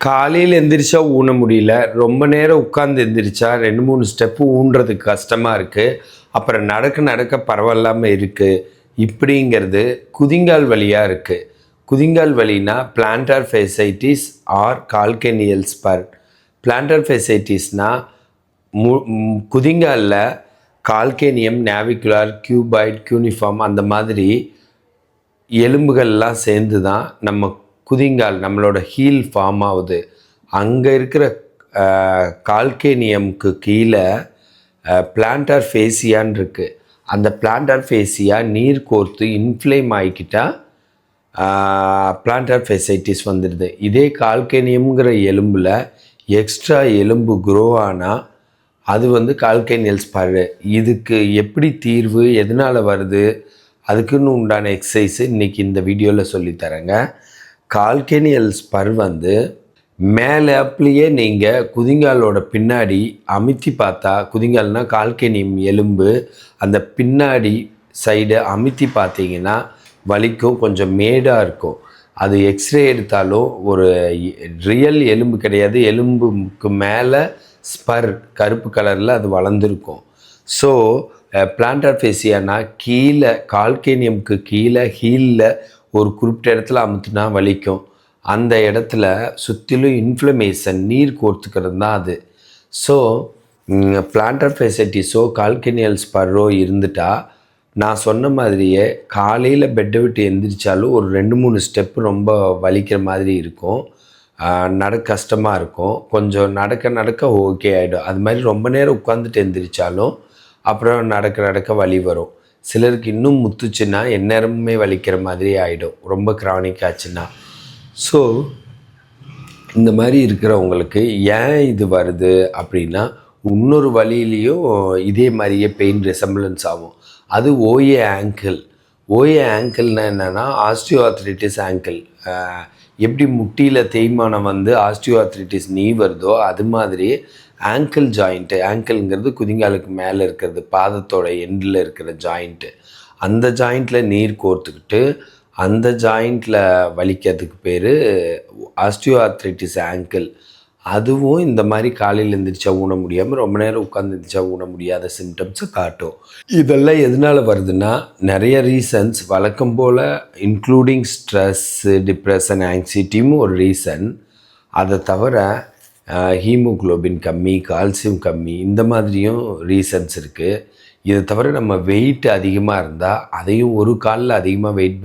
காலையில் எந்திரிச்சா ஊன முடியல, ரொம்ப நேரம் உட்காந்து எந்திரிச்சா 2, 3 ஸ்டெப்பு ஊன்றதுக்கு கஷ்டமாக இருக்குது. அப்புறம் நடக்க நடக்க பரவாயில்லாமல் இருக்குது. இப்படிங்கிறது குதிங்கால் வலியாக இருக்குது. குதிங்கால் வலினா plantar fasciitis or calcaneal spur. Plantar ஃபேசைட்டிஸ்னால் குதிங்காலில் கால்கேனியம், நேவிகுலார், கியூபாய்ட், கியூனிஃபார்ம் அந்த மாதிரி எலும்புகள்லாம் சேர்ந்து தான் நம்ம குதிங்கால் நம்மளோட ஹீல் ஃபார்ம் ஆகுது. அங்கே இருக்கிற கால்கேனியம்க்கு கீழே பிளான்டார் ஃபேசியான்னு இருக்குது. அந்த பிளான்டார் ஃபேசியா நீர் கோர்த்து இன்ஃப்ளேம் ஆகிக்கிட்டால் பிளான்டார் ஃபேசைட்டிஸ் வந்துடுது. இதே கால்கேனியம்ங்கிற எலும்பில் எக்ஸ்ட்ரா எலும்பு க்ரோ ஆனால் அது வந்து கால்கேனியல் ஸ்பர். இதுக்கு எப்படி தீர்வு, எதனால் வருது, அதுக்குன்னு உண்டான எக்ஸசைஸு இன்றைக்கி இந்த வீடியோவில் சொல்லித்தரேங்க. கால்கேனியல் ஸ்பர் வந்து மேலேயே நீங்கள் குதிங்காலோட பின்னாடி அமுத்தி பார்த்தா, குதிங்கால்னால் கால்கேனியம் எலும்பு, அந்த பின்னாடி சைடு அமுத்தி பார்த்தீங்கன்னா வலிக்கும், கொஞ்சம் மேடாக இருக்கும். அது எக்ஸ்ரே எடுத்தாலும் ஒரு ரியல் எலும்பு கிடையாது, எலும்புக்கு மேலே ஸ்பர் கருப்பு கலரில் அது வளர்ந்துருக்கும். ஸோ பிளான்டார் ஃபேசியானா கீழே கால்கேனியம்க்கு கீழே ஹீலில் ஒரு குறிப்பிட்ட இடத்துல அமுத்துனா வலிக்கும். அந்த இடத்துல சுற்றிலும் இன்ஃப்ளமேஷன் நீர் கோர்த்துக்கிறது தான் அது. ஸோ பிளான்டார் ஃபேசைட்டிஸோ கால்கேனியல் ஸ்பர்ரோ இருந்துட்டால் நான் சொன்ன மாதிரியே காலையில் பெட்டை விட்டு எந்திரிச்சாலும் ஒரு 2-3 ஸ்டெப்பு ரொம்ப வலிக்கிற மாதிரி இருக்கும், நடக்க கஷ்டமாக இருக்கும். கொஞ்சம் நடக்க நடக்க ஓகே ஆகிடும். அது மாதிரி ரொம்ப நேரம் உட்காந்துட்டு எந்திரிச்சாலும் அப்புறம் நடக்க நடக்க வலி வரும். சிலருக்கு இன்னும் முத்துச்சுன்னா எந்நேரமுமே வலிக்கிற மாதிரி ஆகிடும், ரொம்ப க்ரானிக் ஆச்சுன்னா. ஸோ இந்த மாதிரி இருக்கிறவங்களுக்கு ஏன் இது வருது அப்படின்னா, இன்னொரு வலியிலையும் இதே மாதிரியே பெயின் ரெசம்பிளன்ஸ் ஆகும். அது ஓஏ ஆங்கிள். ஓஏ ஆங்கிள்னா என்னென்னா ஆஸ்டியோ ஆர்த்ரைட்டிஸ் ஆங்கிள். எப்படி முட்டியில் தேய்மானம் வந்து ஆஸ்டியோ ஆர்த்ரைட்டிஸ் நீ வருதோ அது மாதிரி ஆங்கிள் ஜாயிண்ட்டு. ஆங்கிள்ங்கிறது குதிங்காலுக்கு மேலே இருக்கிறது, பாதத்தோட எண்டில் இருக்கிற ஜாயிண்ட்டு. அந்த ஜாயிண்ட்டில் நீர் கோர்த்துக்கிட்டு அந்த ஜாயிண்ட்டில் வலிக்கிறதுக்கு பேர் ஆஸ்டியோ ஆர்த்ரைட்டிஸ் ஆங்கிள். அதுவும் இந்த மாதிரி காலையில் எழுந்திரிச்சா ஊன முடியாமல் ரொம்ப நேரம் உட்காந்து எழுந்திரிச்சா ஊன முடியாத சிம்டம்ஸை காட்டும். இதெல்லாம் எதனால் வருதுன்னா நிறைய ரீசன்ஸ். வழக்கம் போல் இன்க்ளூடிங் ஸ்ட்ரெஸ்ஸு, டிப்ரெஷன், ஆங்ஸைட்டியும் ஒரு ரீசன். அதை தவிர ஹீமோக்ளோபின் கம்மி, கால்சியம் கம்மி, இந்த மாதிரியும் ரீசன்ஸ் இருக்குது. இதை தவிர நம்ம வெயிட் அதிகமாக இருந்தால் அதையும் ஒரு காலில் அதிகமாக வெயிட்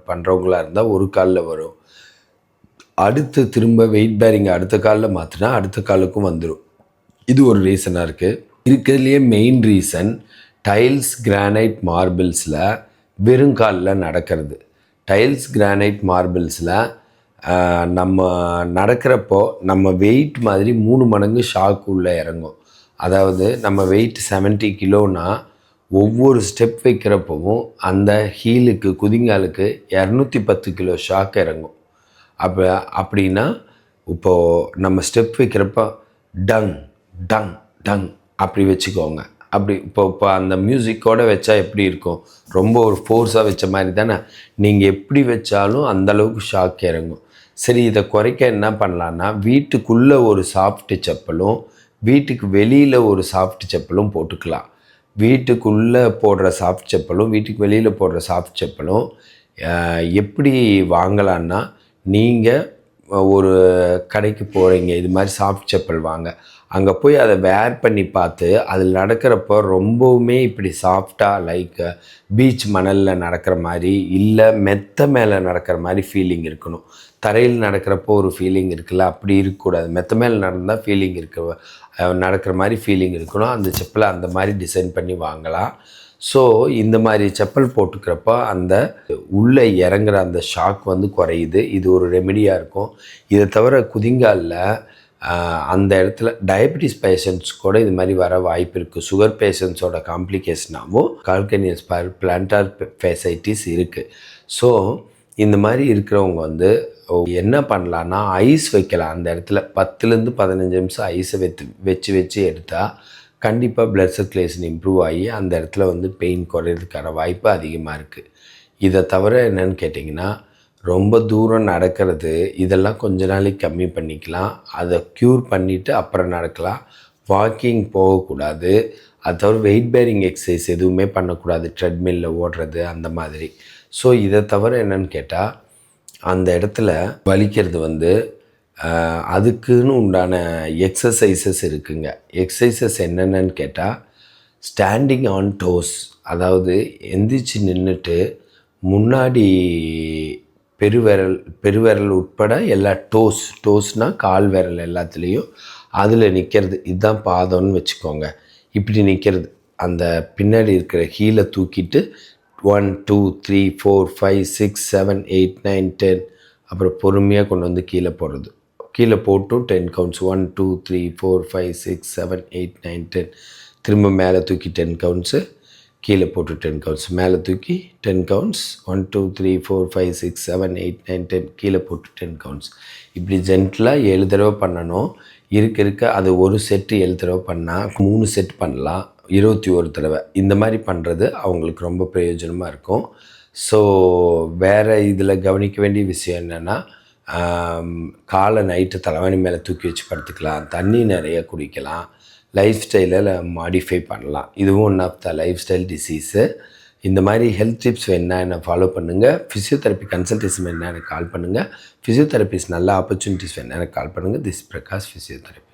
பண்ணுறவங்களாக இருந்தால் ஒரு காலில் வரும். அடுத்து திரும்ப வெயிட் பேரிங் அடுத்த காலில் மாற்றினா அடுத்த காலுக்கும் வந்துடும். இது ஒரு ரீசனாக இருக்குது. இருக்கிறதுலையே மெயின் ரீசன் டைல்ஸ், கிரானைட், மார்பிள்ஸில் வெறுங்காலில் நடக்கிறது. டைல்ஸ், கிரானைட், மார்பிள்ஸில் நம்ம நடக்கிறப்போ நம்ம வெயிட் மாதிரி 3 மடங்கு ஷாக் உள்ளே இறங்கும். அதாவது நம்ம வெயிட் 70 கிலோனா ஒவ்வொரு ஸ்டெப் வைக்கிறப்பவும் அந்த ஹீலுக்கு, குதிங்காலுக்கு 210 கிலோ ஷாக் இறங்கும். அப்படின்னா இப்போது நம்ம ஸ்டெப் வைக்கிறப்ப டங் டங் டங் அப்படி வச்சுக்கோங்க. அப்படி இப்போ அந்த மியூசிக்கோடு வச்சா எப்படி இருக்கும், ரொம்ப ஒரு ஃபோர்ஸாக வச்ச மாதிரி தானே. நீங்கள் எப்படி வச்சாலும் அந்தளவுக்கு ஷாக் இறங்கும். சரி, இதை குறைக்க என்ன பண்ணலான்னா, வீட்டுக்குள்ளே ஒரு சாஃப்ட் செப்பலும் வீட்டுக்கு வெளியில் ஒரு சாஃப்ட் செப்பலும் போட்டுக்கலாம். வீட்டுக்குள்ளே போடுற சாஃப்ட் செப்பலும் வீட்டுக்கு வெளியில் போடுற சாஃப்ட் செப்பலும் எப்படி வாங்கலான்னா, நீங்கள் ஒரு கடைக்கு போகிறீங்க, இது மாதிரி சாஃப்ட் செப்பல் வாங்க. அங்கே போய் அதை வேர் பண்ணி பார்த்து அதில் நடக்கிறப்போ ரொம்பவுமே இப்படி சாஃப்டாக லைக் பீச் மணலில் நடக்கிற மாதிரி, இல்லை மெத்த மேலே நடக்கிற மாதிரி ஃபீலிங் இருக்கணும். தரையில் நடக்கிறப்போ ஒரு ஃபீலிங் இருக்குல்ல, அப்படி இருக்கக்கூடாது. மெத்த மேலே நடந்தால் ஃபீலிங் நடக்கிற மாதிரி ஃபீலிங் இருக்கணும். அந்த செப்பலை அந்த மாதிரி டிசைன் பண்ணி வாங்கலாம். ஸோ இந்த மாதிரி செப்பல் போட்டுக்கிறப்ப அந்த உள்ளே இறங்குற அந்த ஷாக் வந்து குறையுது. இது ஒரு ரெமெடியாக இருக்கும். இதை தவிர குதிங்காலில் அந்த இடத்துல டயபெட்டிஸ் பேஷண்ட்ஸ் கூட இது மாதிரி வர வாய்ப்பு இருக்குது. சுகர் பேஷண்ட்ஸோட காம்ப்ளிகேஷனாகவும் கால்கேனியல் ஸ்பர், பிளான்டார் ஃபேசைட்டிஸ் இருக்குது. ஸோ இந்த மாதிரி இருக்கிறவங்க வந்து என்ன பண்ணலான்னா, ஐஸ் வைக்கலாம். அந்த இடத்துல 10லேருந்து 15 நிமிஷம் ஐஸை வச்சு எடுத்தால் கண்டிப்பாக பிளட் சர்க்குலேஷன் இம்ப்ரூவ் ஆகி அந்த இடத்துல வந்து பெயின் குறையிறதுக்கான வாய்ப்பு அதிகமாக இருக்குது. இதை தவிர என்னென்னு கேட்டிங்கன்னா, ரொம்ப தூரம் நடக்கிறது இதெல்லாம் கொஞ்ச நாளைக்கு கம்மி பண்ணிக்கலாம். அதை க்யூர் பண்ணிவிட்டு அப்புறம் நடக்கலாம். வாக்கிங் போகக்கூடாது. அது தவிர வெயிட் பேரிங் எக்ஸசைஸ் எதுவுமே பண்ணக்கூடாது. ட்ரெட்மில்லில் ஓடுறது அந்த மாதிரி. ஸோ இதை தவிர என்னென்னு கேட்டால், அந்த இடத்துல வலிக்கிறது வந்து அதுக்குன்னு உண்டான எக்ஸசைசஸ் இருக்குங்க. எக்ஸசைசஸ் என்னென்னு கேட்டால், ஸ்டாண்டிங் ஆன் டோஸ், அதாவது எந்திரிச்சு நின்றுட்டு முன்னாடி பெருவிரல் உட்பட எல்லா டோஸ்னால் கால் விரல் எல்லாத்துலேயும் அதில் நிற்கிறது. இதுதான் பாதம்னு வச்சுக்கோங்க. இப்படி நிற்கிறது. அந்த பின்னாடி இருக்கிற ஹீலை தூக்கிட்டு 1 2 3 4 5 6 7 8 9 10 அப்புறம் பொறுமையாக கொண்டு வந்து கீழே போடுறது. கீழே போட்டும் 10 கவுண்ட்ஸ். 1 2 3 4 5 6 7 8 9 10. திரும்ப மேலே தூக்கி 10 கவுண்ட்ஸு, கீழே போட்டு 10 கவுண்ட்ஸ், மேலே தூக்கி 10 கவுண்ட்ஸ், 1 2 3 4 5 6 7 8 9 10, கீழே போட்டு 10 கவுண்ட்ஸ். இப்படி ஜென்டலாக 7 தடவை பண்ணணும். இருக்க அது ஒரு செட்டு 7 தடவை பண்ணால் 3 செட் பண்ணலாம், 21 தடவை. இந்த மாதிரி பண்ணுறது அவங்களுக்கு ரொம்ப பிரயோஜனமாக இருக்கும். ஸோ வேறு இதில் கவனிக்க வேண்டிய விஷயம் என்னென்னா, காலை நைட்டு தலைவாணி மேலே தூக்கி வச்சு படுத்துக்கலாம், தண்ணி நிறைய குடிக்கலாம், லைஃப் ஸ்டைலில் மாடிஃபை பண்ணலாம். இதுவும் one of the life style disease. இந்த மாதிரி ஹெல்த் டிப்ஸ் வேணுன்னா என்னை ஃபாலோ பண்ணுங்கள். ஃபிசியோதெரப்பி கன்சல்டேஷன் வேணுன்னா எனக்கு கால் பண்ணுங்கள். ஃபிசியோதெரபிஸ்ட் நல்ல ஆப்பர்ச்சுனிட்டிஸ் வேணுன்னா எனக்கு கால் பண்ணுங்கள். This Prakash physiotherapy.